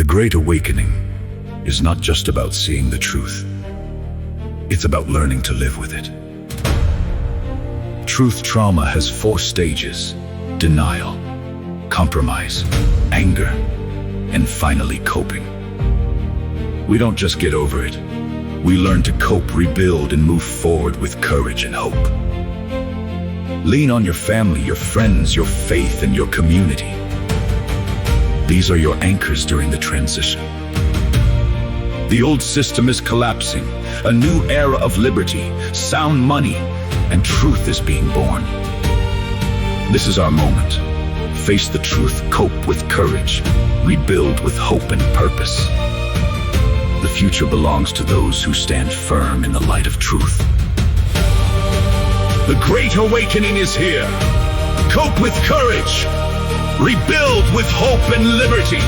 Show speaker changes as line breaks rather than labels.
Great Awakening is not just about seeing the truth. It's about learning to live with it. Truth trauma has 4 stages: denial, compromise, anger, and finally coping. We don't just get over it. We learn to cope, rebuild, and move forward with courage and hope. Lean on your family, your friends, your faith, and your community. These are your anchors during the transition. The old system is collapsing. A new era of liberty, sound money, and truth is being born. This is our moment. Face the truth, cope with courage, rebuild with hope and purpose. The future belongs to those who stand firm in the light of truth. The Great Awakening is here. Cope with courage. Rebuild with hope and liberty.